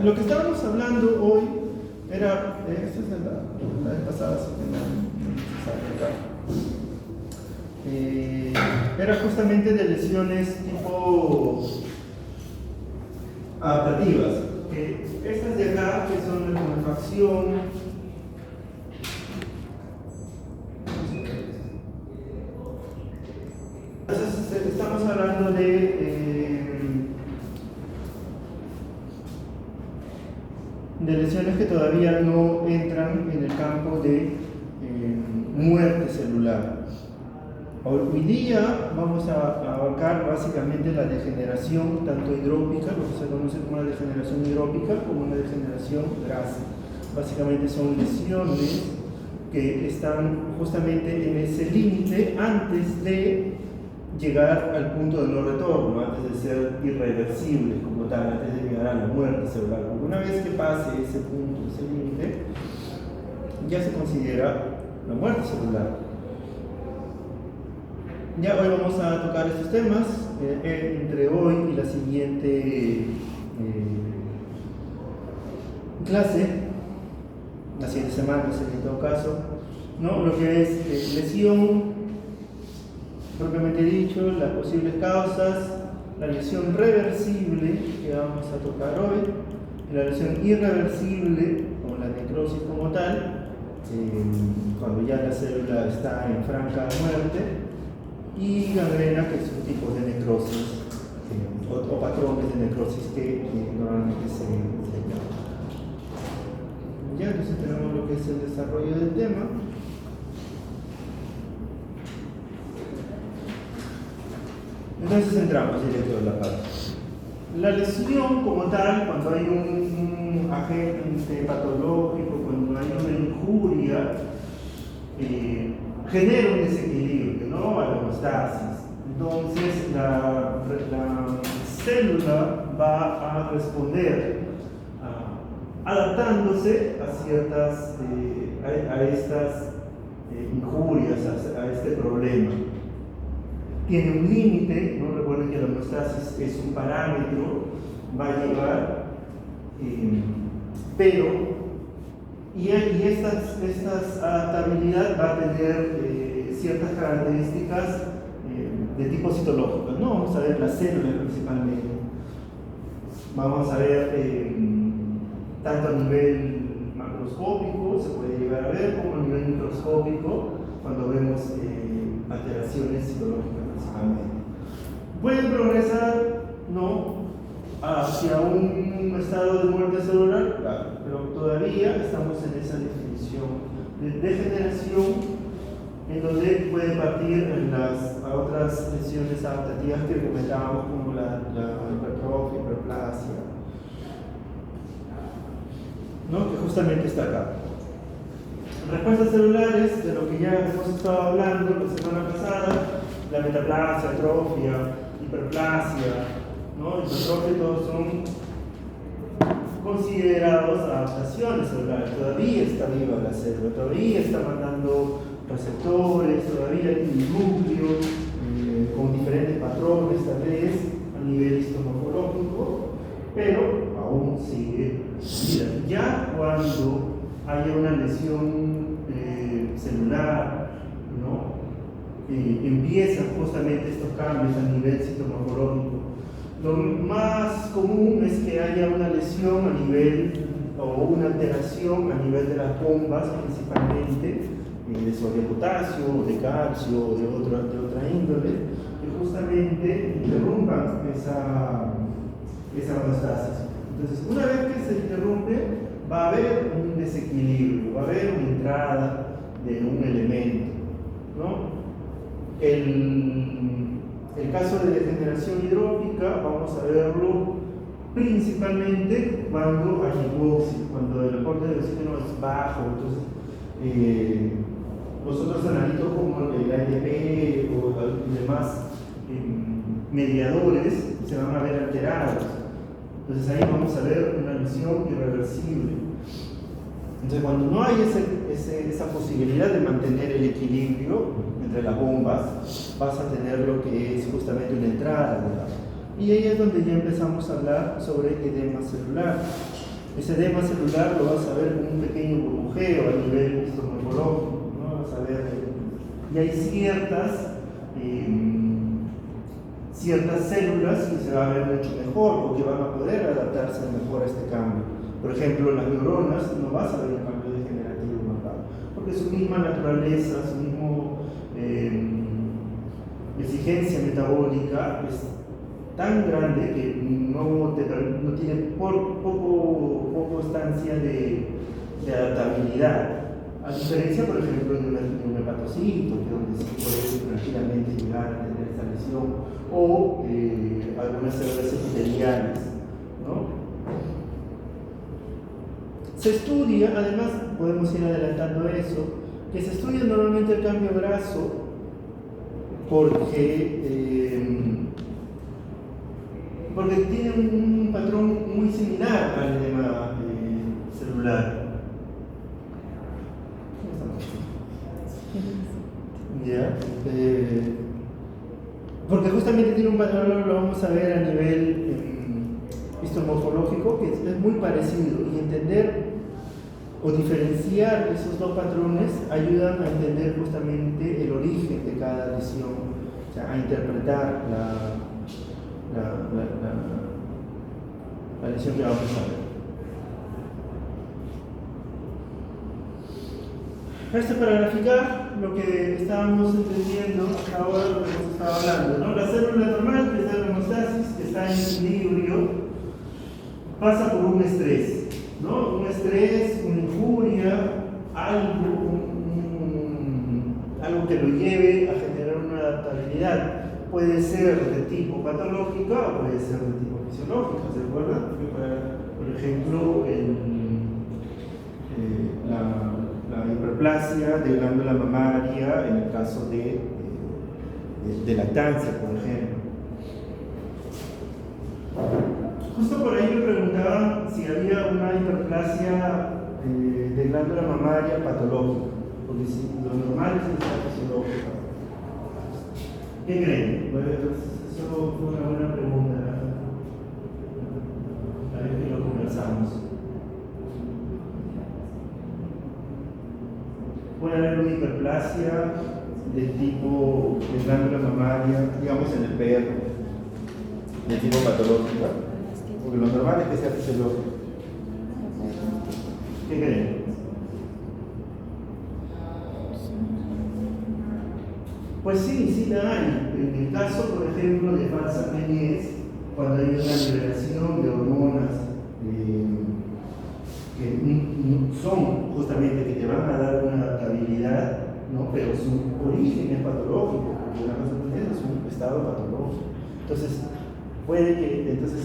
lo que estábamos hablando hoy era, esta es la vez pasada, así que era justamente de lesiones tipo adaptativas. Estas de acá, que son de tumefacción, entonces estamos hablando de lesiones que todavía no entran en el campo de muerte celular. Hoy día vamos a abarcar básicamente la degeneración tanto hidrópica, lo que se conoce como una degeneración hidrópica, como una degeneración grasa. Básicamente son lesiones que están justamente en ese límite antes de llegar al punto de no retorno, antes de ser irreversible como tal, antes de llegar a la muerte celular. Una vez que pase ese punto, ese límite, ya se considera la muerte celular. Ya hoy vamos a tocar estos temas, entre hoy y la siguiente clase, la siguiente semana en todo caso, ¿no? Lo que es lesión, propiamente dicho, las posibles causas, la lesión reversible que vamos a tocar hoy, la lesión irreversible, como la necrosis como tal, cuando ya la célula está en franca muerte, y gangrena, que son tipos de necrosis o patrones de necrosis que normalmente se llaman. Ya, entonces tenemos lo que es el desarrollo del tema. Entonces entramos directo a la parte. La lesión como tal, cuando hay un agente patológico, cuando hay una injuria, genera un desequilibrio, ¿no? A la homeostasis. Entonces la célula va a responder adaptándose a ciertas, a estas injurias, a este problema. Tiene un límite, ¿no? Recuerden que la homeostasis es un parámetro, va a llegar, pero y esta adaptabilidad va a tener ciertas características de tipo citológico, ¿no? Vamos a ver las células principalmente. Vamos a ver tanto a nivel macroscópico, se puede llegar a ver, como a nivel microscópico, cuando vemos alteraciones citológicas principalmente. Pueden progresar, ¿no?, hacia un estado de muerte celular, claro, pero todavía estamos en esa definición de degeneración, en donde puede partir en a otras lesiones adaptativas que comentábamos, como la hipertrofia, hiperplasia, ¿no?, que justamente está acá. Respuestas celulares, de lo que ya hemos estado hablando la semana pasada, la metaplasia, atrofia, hiperplasia, ¿no? Hipertrofia, todos son considerados adaptaciones celulares. Todavía está viva la célula, todavía está mandando receptores, todavía hay un núcleo con diferentes patrones, tal vez a nivel histomorfológico, pero aún sigue viva. Ya cuando haya una lesión celular, ¿no?, empiezan justamente estos cambios a nivel citomorfológico. Lo más común es que haya una lesión a nivel, o una alteración a nivel de las bombas, principalmente de sodio potasio, de calcio, de otra índole, que justamente interrumpan esa homeostasis. Entonces, una vez que se interrumpe, va a haber un desequilibrio, va a haber una entrada de un elemento, ¿no? El caso de degeneración hidrópica vamos a verlo principalmente cuando hay hipoxia, cuando el aporte de oxígeno es bajo. Entonces los otros analitos como el ATP o los demás mediadores se van a ver alterados. Entonces ahí vamos a ver una lesión irreversible. Entonces cuando no hay esa posibilidad de mantener el equilibrio entre las bombas, vas a tener lo que es justamente una entrada, ¿verdad? Y ahí es donde ya empezamos a hablar sobre edema celular. Ese edema celular lo vas a ver como un pequeño burbujeo a nivel histomorfológico, ¿no? Vas a ver, y hay ciertas células que se van a ver mucho mejor o que van a poder adaptarse mejor a este cambio. Por ejemplo, las neuronas no vas a ver un cambio degenerativo marcado, porque su misma naturaleza, su misma exigencia metabólica es tan grande que no tiene poco estancia de adaptabilidad. A diferencia, por ejemplo, de un hepatocito, que donde sí puede tranquilamente llegar a tener esta lesión, o algunas células epiteliales, ¿no? Se estudia, además, podemos ir adelantando eso, que se estudia normalmente el cambio graso porque tiene un patrón muy similar al edema celular. ¿Ya? Porque justamente tiene un patrón, lo vamos a ver a nivel histomorfológico, que es muy parecido, y entender o diferenciar esos dos patrones ayudan a entender justamente el origen de cada lesión, o sea, a interpretar la lesión que vamos a ver. Esto es para graficar lo que estábamos entendiendo hasta ahora, lo que hemos estado hablando, ¿no? La célula normal, que es la homeostasis, que está en equilibrio, pasa por un estrés, ¿no? Un estrés, una injuria, algo que lo lleve a generar una adaptabilidad. Puede ser de tipo patológica o puede ser de tipo fisiológica, ¿se acuerdan? Por ejemplo, la hiperplasia de glándula mamaria en el caso de lactancia, por ejemplo. Justo por ahí me preguntaban si había una hiperplasia de glándula mamaria patológica, porque si lo normal es que sea fisiológica. ¿Qué creen? Bueno, eso fue una buena pregunta. A ver que lo conversamos. Puede haber una hiperplasia de tipo de glándula mamaria, digamos en el perro, de tipo patológica, porque lo normal es que sea fisiológico. ¿Qué creen? Pues sí la hay. En el caso, por ejemplo, de falsa Méniez, cuando hay una liberación de hormonas que son justamente que te van a dar una adaptabilidad, ¿no? Pero su origen es patológico, porque la falsa Méniez es un estado patológico. Entonces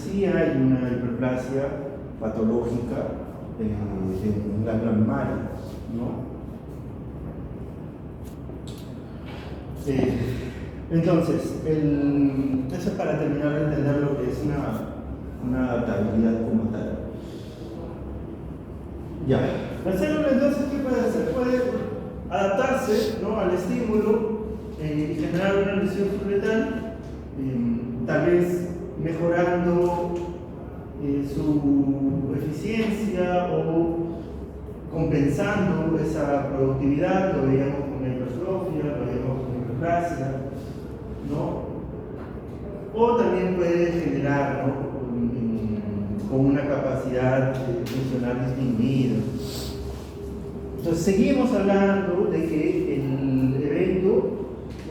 sí hay una hiperplasia patológica en la glándula mamaria, ¿no? Entonces, eso es para terminar de entender lo que es una adaptabilidad como tal. Ya, la célula entonces, ¿qué puede hacer? Puede adaptarse, ¿no?, al estímulo y generar una lesión subletal, tal vez mejorando su eficiencia o compensando esa productividad. Lo veíamos con la hipertrofia, lo veíamos con la hiperplasia, ¿no? O también puede generar, ¿no?, con una capacidad funcional disminuida. Entonces seguimos hablando de que el evento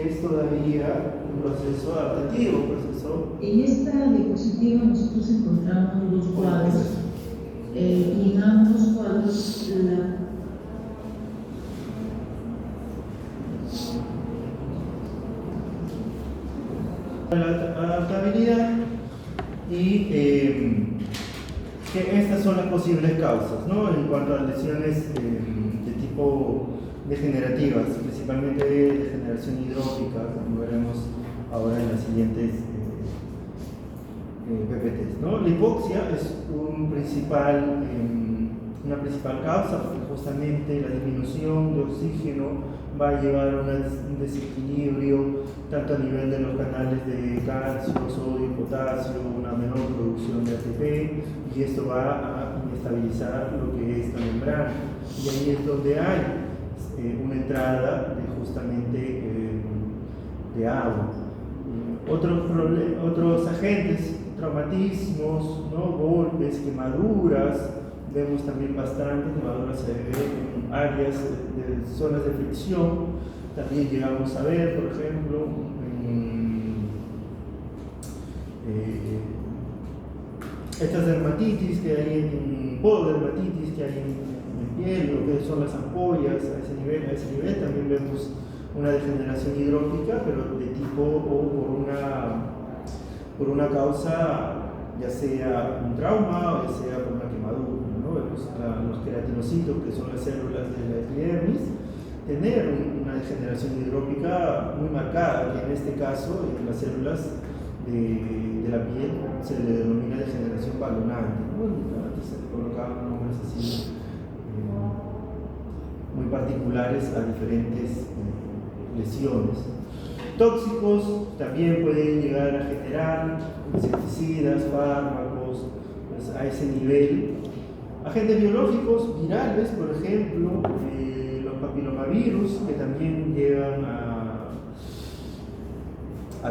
es todavía un proceso adaptativo, En esta diapositiva nosotros encontramos dos cuadros y en ambos cuadros la adaptabilidad y que estas son las posibles causas, ¿no?, en cuanto a lesiones de tipo degenerativas, principalmente de degeneración hidrópica, como veremos ahora en las siguientes PPTs, ¿no? La hipoxia es una principal causa, porque justamente la disminución de oxígeno va a llevar a un desequilibrio tanto a nivel de los canales de calcio, sodio, potasio, una menor producción de ATP, y esto va a estabilizar lo que es la membrana. Y ahí es donde hay una entrada de justamente de agua. Otros agentes, traumatismos, ¿no? Golpes, quemaduras, vemos también bastantes quemaduras se ven en áreas de zonas de fricción. También llegamos a ver, por ejemplo, estas dermatitis que hay en pododermatitis que hay en piel, lo que son las ampollas, a ese nivel también vemos una degeneración hidrópica, pero de tipo o por una causa, ya sea un trauma o ya sea por una quemadura, ¿no? Vemos los queratinocitos, que son las células de la epidermis, tener una degeneración hidrópica muy marcada, que en este caso, en las células de la piel, se le denomina degeneración balonante, ¿no? Antes se le colocaban nombres así muy particulares a diferentes lesiones. Tóxicos también pueden llegar a generar insecticidas, fármacos, pues a ese nivel. Agentes biológicos virales, por ejemplo, los papilomavirus, que también llegan a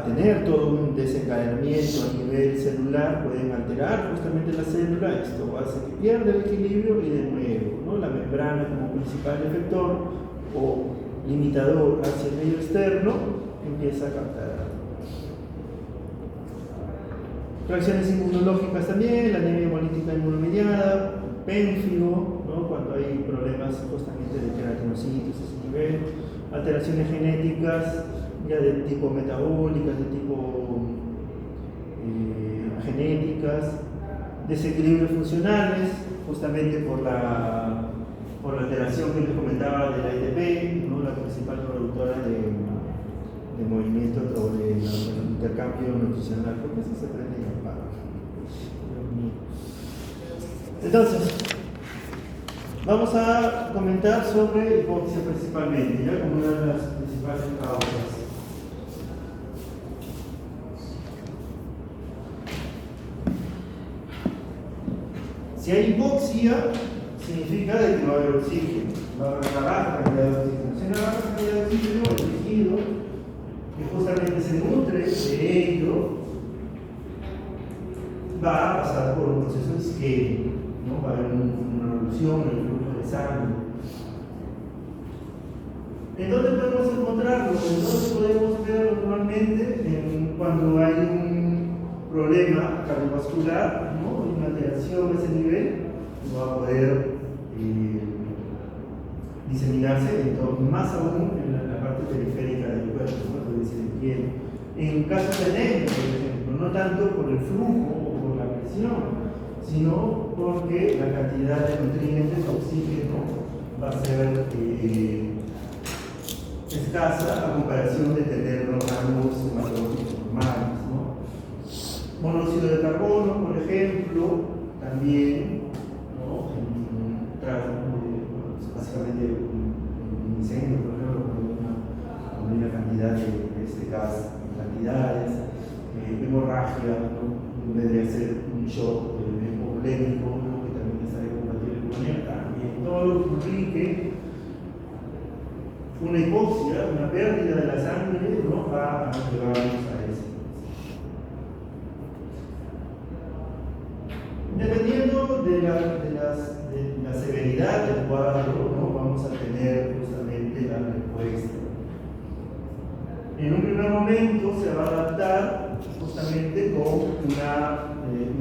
tener todo un desencadenamiento a nivel celular, pueden alterar justamente la célula. Esto hace que pierda el equilibrio y de nuevo, ¿no? La membrana como principal efector o limitador hacia el medio externo empieza a captar. Reacciones inmunológicas también, la anemia hemolítica inmunomediada, pérfido, ¿no? Cuando hay problemas justamente de queratinocitos a ese nivel, alteraciones genéticas ya de tipo metabólicas, de tipo genéticas, desequilibrios funcionales, justamente por la alteración que les comentaba de la ATP, ¿no? La principal productora de movimiento o de intercambio nutricional. ¿Por qué se prende y apaga? Entonces, vamos a comentar sobre hipoxia principalmente, ya como una de las principales causas. Si hay hipoxia, significa de que no va a haber oxígeno, va a haber una baja cantidad de oxígeno. Si hay una baja cantidad de oxígeno, el tejido que justamente se nutre de ello va a pasar por un proceso isquémico, ¿no? Va a haber una reducción en el flujo de sangre. ¿En dónde podemos encontrarlo? ¿En dónde podemos verlo normalmente? Cuando hay un problema cardiovascular, ¿no? Una alteración a ese nivel, no va a poder diseminarse más aún en la parte periférica del cuerpo, ¿no? Es decir, en piel. En casos de anemia, por ejemplo, no tanto por el flujo o por la presión, sino porque la cantidad de nutrientes, oxígeno, va a ser escasa a comparación de tener los rangos hematológicos normales, ¿no? Monóxido de carbono, por ejemplo, también, ¿no? Básicamente un incendio, por ejemplo, con una cantidad de este gas, cantidades, hemorragia, ¿no? Debería ser un shock hipovolémico, ¿no? Que también estaría compatible con él, también todo lo que implique una hipoxia, una pérdida de la sangre, ¿no? Va a llevarnos a eso. Dependiendo de la severidad del cuadro, ¿no? Vamos a tener justamente la respuesta. En un primer momento se va a adaptar justamente con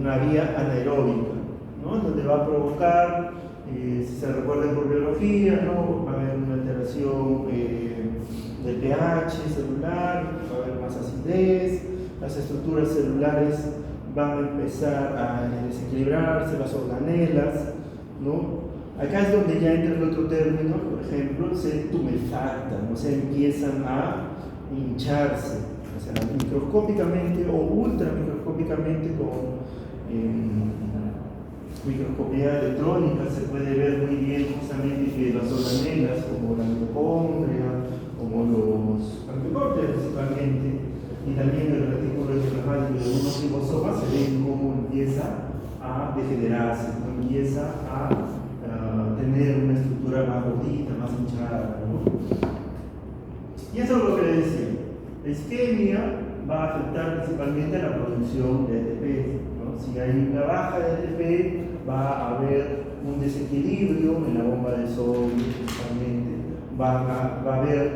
una vía anaeróbica, ¿no? Donde va a provocar, si se recuerda por biología, ¿no? Va a haber una alteración del pH celular, va a haber más acidez, las estructuras celulares van a empezar a desequilibrarse, las organelas, ¿no? Acá es donde ya entra el otro término, por ejemplo, se tumefactan, o sea, empiezan a hincharse, o sea, microscópicamente o ultramicroscópicamente con microscopía electrónica se puede ver muy bien justamente que las organelas, como la mitocondria, como los anticortes principalmente, y también el retículo endoplasmático de unos ribosomas, se ven cómo empieza a degenerarse, ¿no? Empieza a tener una estructura más gordita, más hinchada, ¿no? Y eso es lo que le decía. La isquemia va a afectar principalmente a la producción de ATP, ¿no? Si hay una baja de ATP, va a haber un desequilibrio en la bomba de sodio, principalmente.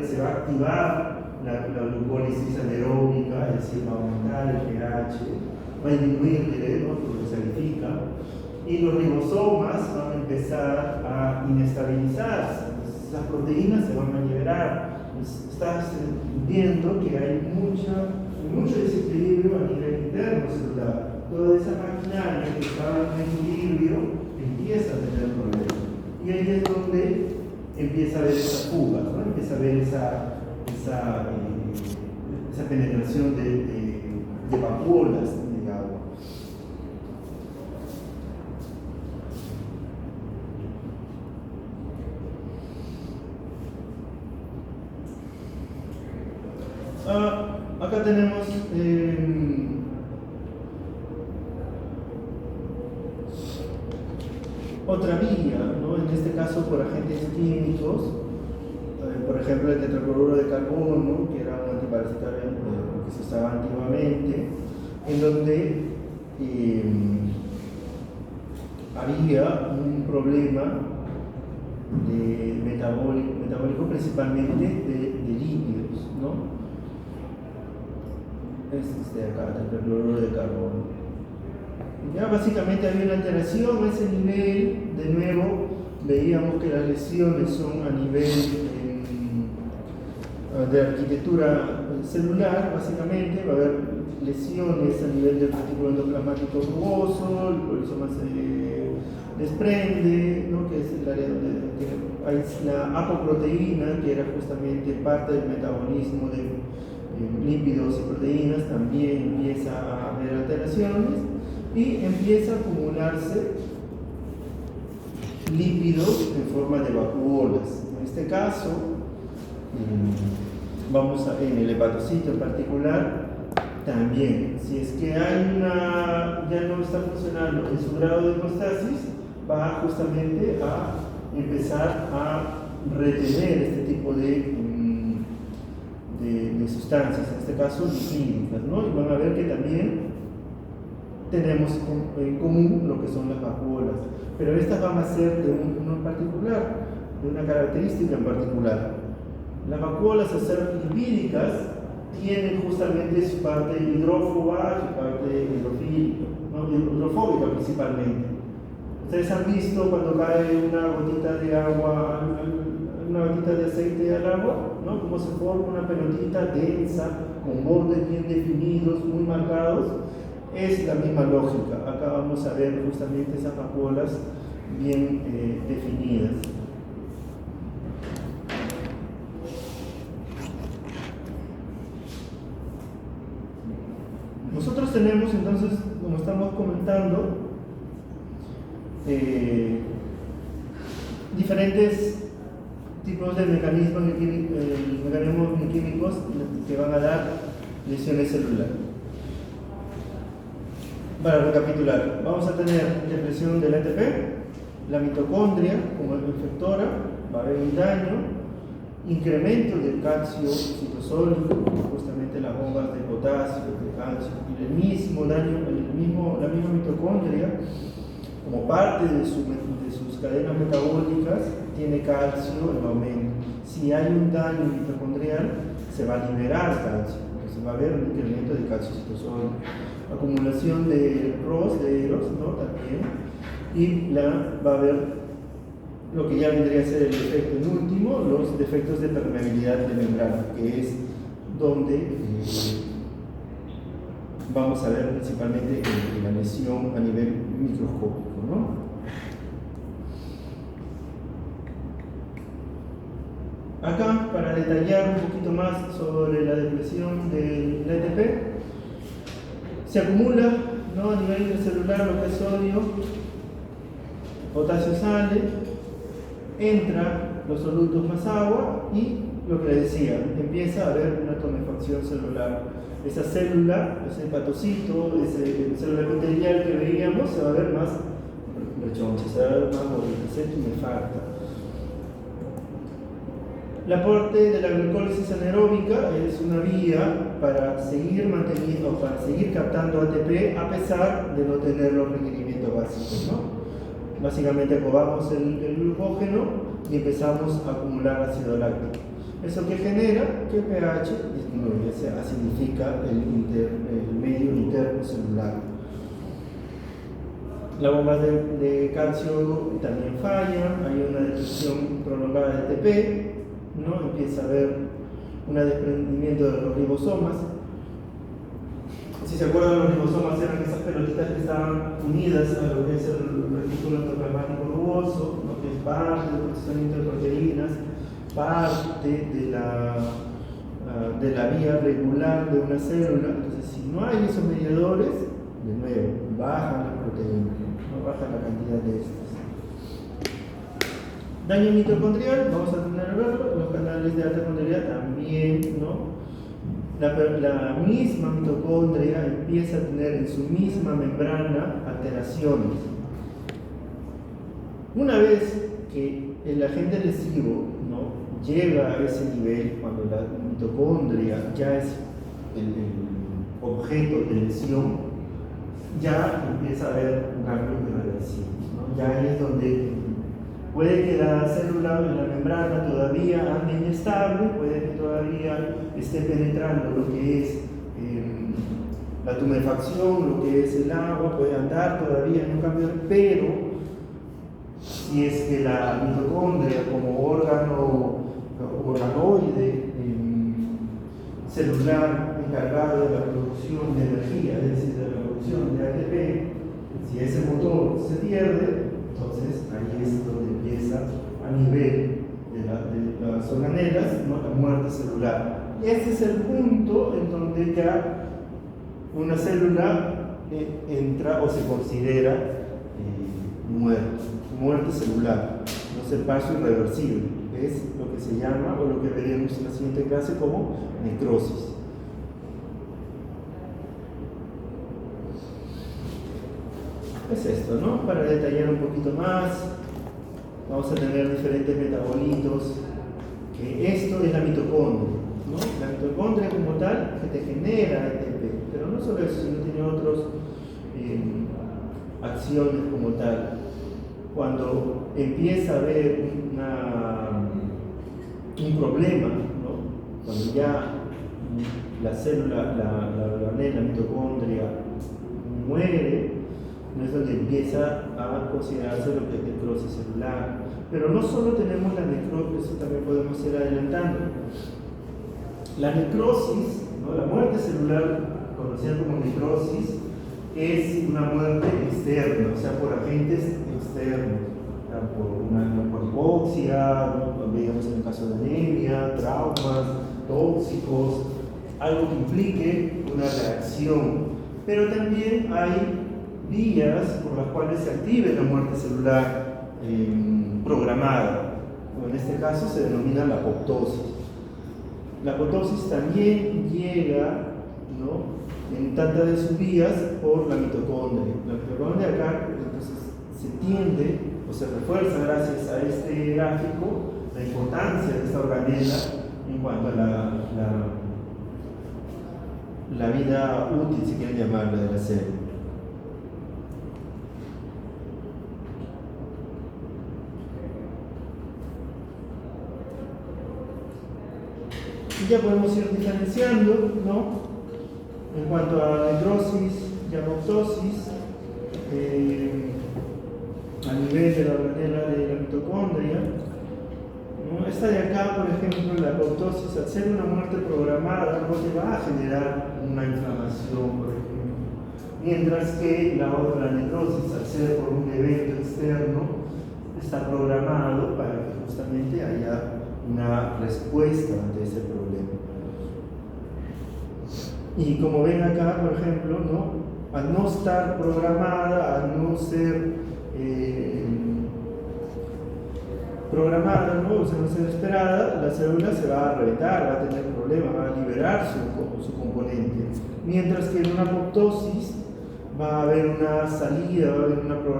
Se va a activar la glucólisis anaeróbica, es decir, va a aumentar el pH, va a disminuir, ¿no? Porque se salifica, y los ribosomas van a empezar a inestabilizarse, esas proteínas se van a liberar. Estás viendo que hay mucho desequilibrio a nivel interno celular. Toda esa maquinaria que estaba en equilibrio empieza a tener problemas. Y ahí es donde empieza a haber esa fuga, ¿no? Empieza a haber esa penetración de vacuolas de agua. Acá tenemos otra vía, ¿no? En este caso por agentes químicos, por ejemplo el tetracloruro de carbono, que era un antiparasitario que se usaba antiguamente, en donde había un problema de metabólico principalmente de lípidos, ¿no? Este de acá, tetracloruro de carbono. Ya básicamente había una alteración a ese nivel. De nuevo veíamos que las lesiones son a nivel de arquitectura celular. Básicamente va a haber lesiones a nivel del retículo endoplasmático rugoso, el rizoma se desprende, ¿no? Que es el área donde hay la apoproteína, que era justamente parte del metabolismo de lípidos y proteínas, también empieza a haber alteraciones y empieza a acumularse lípidos en forma de vacuolas. En este caso, en el hepatocito en particular, también, si es que hay ya no está funcionando en su grado de hemostasis, va justamente a empezar a retener este tipo de sustancias, en este caso lipídicas, ¿no? Y van a ver que también tenemos en común lo que son las vacuolas, pero estas van a ser de uno en particular, de una característica en particular. Las vacuolas, al ser lipídicas, tienen justamente su parte hidrófoba y su parte hidrofílica, ¿no? Hidrofóbica principalmente. Ustedes han visto cuando cae una gotita de agua, una gotita de aceite al agua, ¿no? Cómo se forma una pelotita densa, con bordes bien definidos, muy marcados. Es la misma lógica. Acá vamos a ver justamente esas vacuolas bien definidas. Nosotros tenemos entonces, como estamos comentando, diferentes tipos de mecanismos bioquímicos que van a dar lesiones celulares. Para recapitular, vamos a tener depresión del ATP, la mitocondria como efectora, va a haber un daño, incremento del calcio citosólico, justamente las bombas de potasio, de calcio, y el mismo daño, la misma mitocondria, como parte de sus cadenas metabólicas, tiene calcio en aumento. Si hay un daño mitocondrial, se va a liberar calcio, entonces va a haber un incremento de calcio citosólico. Acumulación de ROS, de Eros, ¿no? También, y va a haber lo que ya vendría a ser el efecto en último, los defectos de permeabilidad de membrana, que es donde vamos a ver principalmente la lesión a nivel microscópico, ¿no? Acá, para detallar un poquito más sobre la depresión del ATP, se acumula, ¿no? A nivel intracelular lo que es sodio, potasio sale, entra los solutos más agua y lo que les decía, empieza a haber una tumefacción celular. esa célula, ese hepatocito, esa célula epitelial que veíamos, se va a ver más rechoncha, se va a ver más bonita, se tumefacta. La parte de la glucólisis anaeróbica es una vía para seguir manteniendo, para seguir captando ATP a pesar de no tener los requerimientos básicos, ¿no? Básicamente acabamos el glucógeno y empezamos a acumular ácido láctico. ¿Eso que genera? Que el pH disminuye, se acidifica el medio interno celular. Las bombas de calcio también fallan, hay una destrucción prolongada de ATP, ¿no? Empieza a haber un desprendimiento de los ribosomas. Si se acuerdan, los ribosomas eran esas pelotitas que estaban unidas a lo que es el retículo endoplasmático rugoso, ¿no? Que es parte del procesamiento de proteínas, parte de la vía regular de una célula. Entonces, si no hay esos mediadores, de nuevo, bajan las proteínas, no baja la cantidad de estas. Daño mitocondrial, vamos a tener a verlo, los canales de alta condrial también, ¿no? La misma mitocondria empieza a tener en su misma membrana alteraciones. Una vez que el agente lesivo, ¿no?, llega a ese nivel, cuando la mitocondria ya es el objeto de lesión, ya empieza a haber un cambio irreversible, ¿no? Ya es donde puede que la célula en la membrana todavía ande inestable, puede que todavía esté penetrando lo que es la tumefacción, lo que es el agua, puede andar todavía en un cambio, pero si es que la mitocondria como organoide celular encargado de la producción de energía, es decir, de la producción de ATP, si ese motor se pierde, entonces ahí es donde empieza a nivel de las organelas, ¿no?, la muerte celular. Ese es el punto en donde ya una célula entra o se considera muerte celular, no es el paso irreversible, es lo que se llama, o lo que veremos en la siguiente clase, como necrosis. Es esto, ¿no? Para detallar un poquito más, vamos a tener diferentes metabolitos, que esto es la mitocondria, ¿no? La mitocondria como tal que te genera ATP, pero no solo eso, sino tiene otras acciones como tal. Cuando empieza a haber un problema, ¿no?, cuando ya la célula, la organela, la mitocondria muere, no es donde empieza a considerarse lo que es necrosis celular. Pero no solo tenemos la necrosis, eso también podemos ir adelantando. La necrosis, ¿no?, la muerte celular, conocida como necrosis, es una muerte externa, o sea, por agentes externos, por hipoxia, ¿no?, veíamos en el caso de anemia, traumas, tóxicos, algo que implique una reacción. Pero también hay vías por las cuales se active la muerte celular programada. En este caso se denomina la apoptosis. La apoptosis también llega, ¿no?, en tantas de sus vías por la mitocondria. La mitocondria acá entonces se tiende o se refuerza gracias a este gráfico la importancia de esta organela en cuanto a la vida útil, si quieren llamarla, de la célula. Y ya podemos ir diferenciando, ¿no?, en cuanto a necrosis y apoptosis, a nivel de la organela de la mitocondria, ¿no? Esta de acá, por ejemplo, la apoptosis, al ser una muerte programada, no te va a generar una inflamación, por ejemplo. Mientras que la necrosis, al ser por un evento externo, está programado para que justamente haya una respuesta ante ese problema. Y como ven acá, por ejemplo, ¿no?, al no estar programada, al no ser programada, ¿no? O sea, no ser esperada, la célula se va a reventar, va a tener problemas, va a liberar su componente. Mientras que en una apoptosis va a haber una salida, va a haber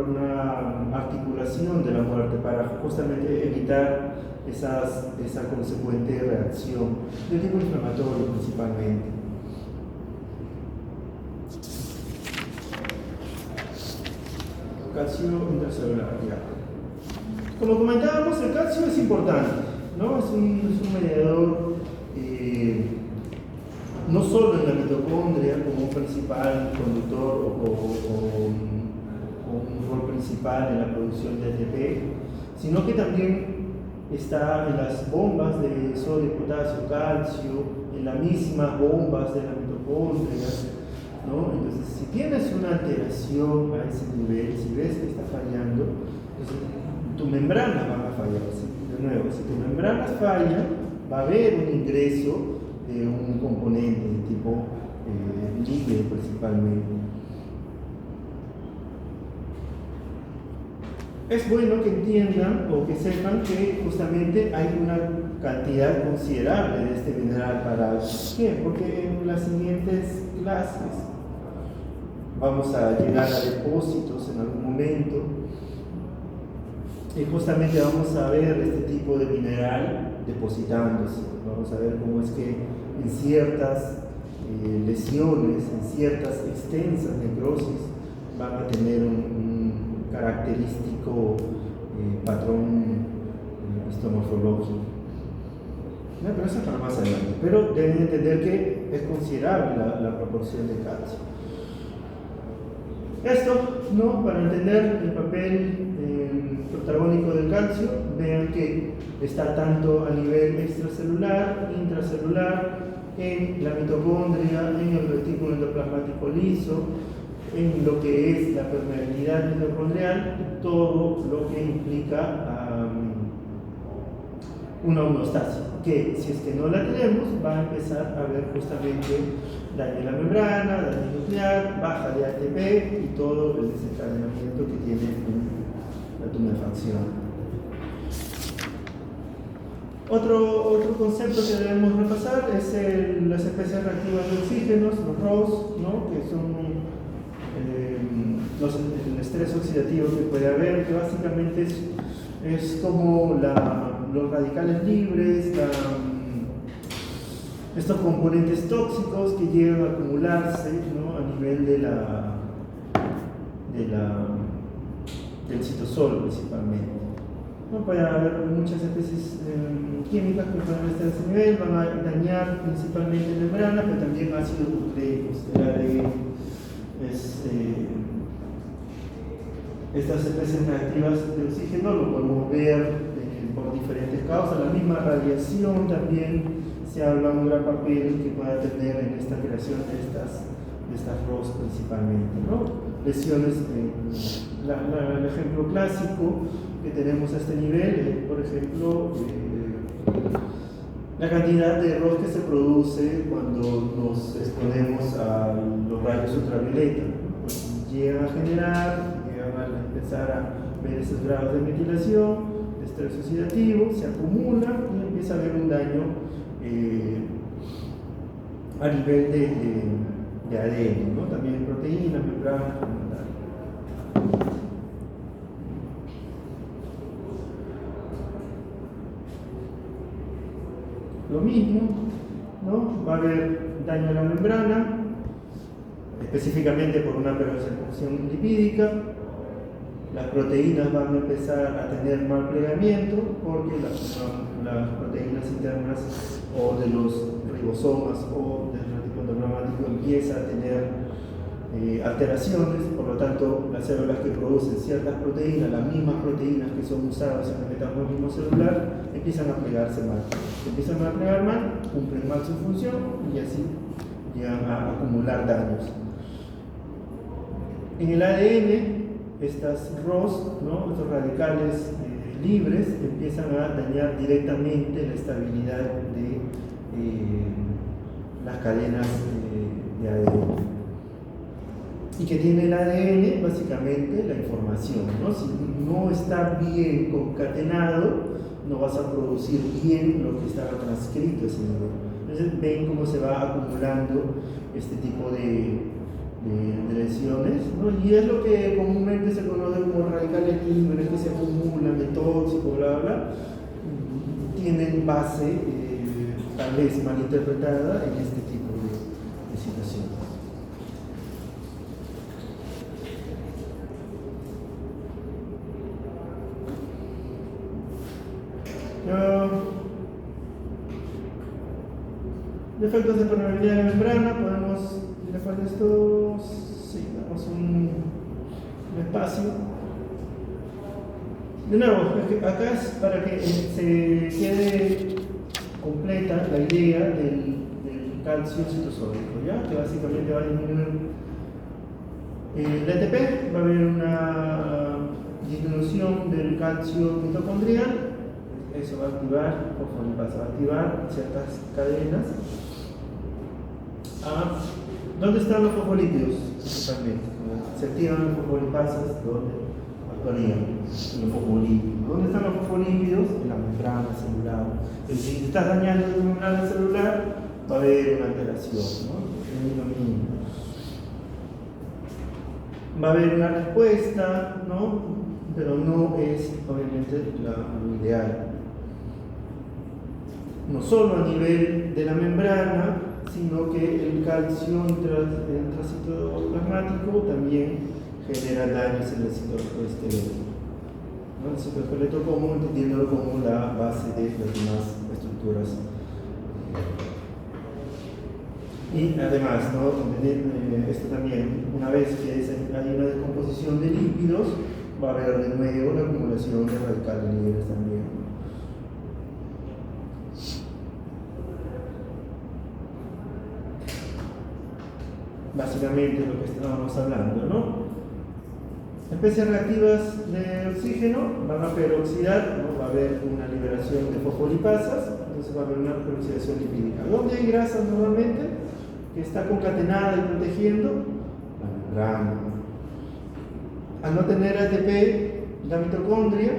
una articulación de la muerte para justamente evitar esa consecuente reacción de tipo inflamatorio principalmente. Calcio intracelular, ya. Como comentábamos, el calcio es importante, ¿no? Es un mediador no solo en la mitocondria como un principal conductor o un rol principal en la producción de ATP, sino que también está en las bombas de sodio, potasio, calcio, en las mismas bombas de la mitocondria, ¿no? Entonces, si tienes una alteración a ese nivel, si ves que está fallando, entonces tu membrana va a fallar. De nuevo, si tu membrana falla, va a haber un ingreso de un componente de tipo líquido principalmente. Es bueno que entiendan o que sepan que justamente hay una cantidad considerable de este mineral para ¿qué? Porque en las siguientes clases vamos a llegar a depósitos en algún momento y justamente vamos a ver este tipo de mineral depositándose. Vamos a ver cómo es que en ciertas lesiones, en ciertas extensas necrosis, van a tener un característico patrón histomorfológico. No, pero eso es para más adelante. Pero deben entender que es considerable la proporción de calcio. Esto, ¿no? Para entender el papel protagónico del calcio, vean que está tanto a nivel extracelular, intracelular, en la mitocondria, en el retículo endoplasmático liso, en lo que es la permeabilidad mitocondrial, todo lo que implica una homeostasis, que si es que no la tenemos, va a empezar a haber justamente daño en la membrana, daño nuclear, baja de ATP y todo el desencadenamiento que tiene la tumefacción. Otro concepto que debemos repasar es las especies reactivas de oxígenos, los ROS, ¿no? Que son el estrés oxidativo que puede haber, que básicamente es como los radicales libres, estos componentes tóxicos que llegan a acumularse, ¿no? A nivel del citosol principalmente. ¿No? Puede haber muchas especies químicas que pueden estar a ese nivel, van a dañar principalmente membrana, pero también ácidos nucleicos, el ADN. Estas especies reactivas de oxígeno lo podemos ver por diferentes causas. La misma radiación también se habla un gran papel que pueda tener en esta creación de estas ROS principalmente, ¿no? Lesiones, el ejemplo clásico que tenemos a este nivel es, por ejemplo, la cantidad de ROS que se produce cuando nos exponemos a los rayos ultravioleta, ¿no? Pues llegan a generar, llegan a empezar a ver esos grados de metilación, de estrés oxidativo, se acumulan y empieza a haber un daño a nivel de ADN, ¿no? También proteínas, membranas, lo mismo, ¿no? Va a haber daño a la membrana, específicamente por una persecución lipídica. Las proteínas van a empezar a tener mal plegamiento porque las proteínas internas o de los ribosomas o del retículo endoplasmático empieza a tener alteraciones, por lo tanto las células que producen ciertas proteínas, las mismas proteínas que son usadas en el metabolismo celular, empiezan a plegarse mal. Empiezan a plegar mal, cumplen mal su función y así llegan a acumular daños. En el ADN, estas ROS, ¿no? Estos radicales libres, empiezan a dañar directamente la estabilidad de las cadenas de ADN. y que tiene el ADN, básicamente la información, ¿no? Si no está bien concatenado, no vas a producir bien lo que estaba transcrito ese nivel. Entonces ven cómo se va acumulando este tipo de lesiones, ¿no? Y es lo que comúnmente se conoce como radicales libres que se acumulan de tóxico, bla, bla, tienen base tal vez malinterpretada en este tipo de situaciones. Defectos de permeabilidad de la membrana, podemos dejar esto, sí, damos un espacio. De nuevo, acá es para que se quede completa la idea del calcio citosólico, ¿ya? Que básicamente va a disminuir el ATP, va a haber una disminución del calcio mitocondrial. Eso va a activar, fosfolipasa, va a activar ciertas cadenas. ¿Dónde están los fosfolípidos? Principalmente. Se activan los fosfolipasas, ¿dónde actuarían? Los fosfolípidos. ¿Dónde están los fosfolípidos? En la membrana celular. Es decir, si estás dañando tu membrana celular, va a haber una alteración, ¿no? Es lo mismo. Va a haber una respuesta, ¿no? Pero no es obviamente lo ideal. No solo a nivel de la membrana, sino que el calcio intracitoplasmático también genera daños en el citoesqueleto. ¿No? El citoesqueleto común, entendiéndolo como la base de las demás estructuras. Y además, ¿no? Esto también, una vez que hay una descomposición de lípidos, va a haber de nuevo la acumulación de radicales libres también. Básicamente lo que estábamos hablando, ¿no? Especies reactivas de oxígeno van a peroxidar, ¿no? Va a haber una liberación de fosfolipasas, entonces va a haber una peroxidación lipídica. ¿Dónde hay grasas normalmente? Que está concatenada y protegiendo la membrana. Al no tener ATP, la mitocondria,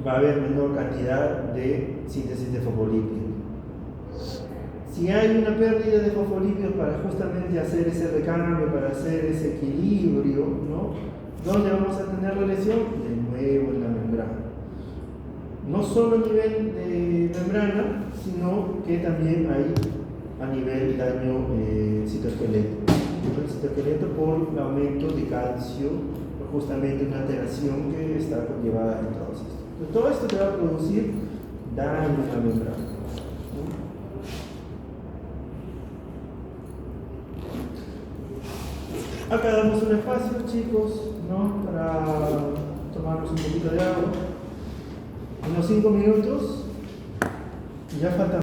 va a haber menor cantidad de síntesis de fosfolípidos. Si hay una pérdida de fosfolípidos para justamente hacer ese recambio, para hacer ese equilibrio, ¿no? ¿Dónde vamos a tener la lesión? De nuevo en la membrana. No solo a nivel de membrana, sino que también hay a nivel daño citoesqueleto. El citoesqueleto por el aumento de calcio, por justamente una alteración que está conllevada en todo esto. Entonces, todo esto te va a producir daño en la membrana. Acá damos un espacio, chicos, ¿no? Para tomarnos un poquito de agua. Unos 5 minutos. Ya falta.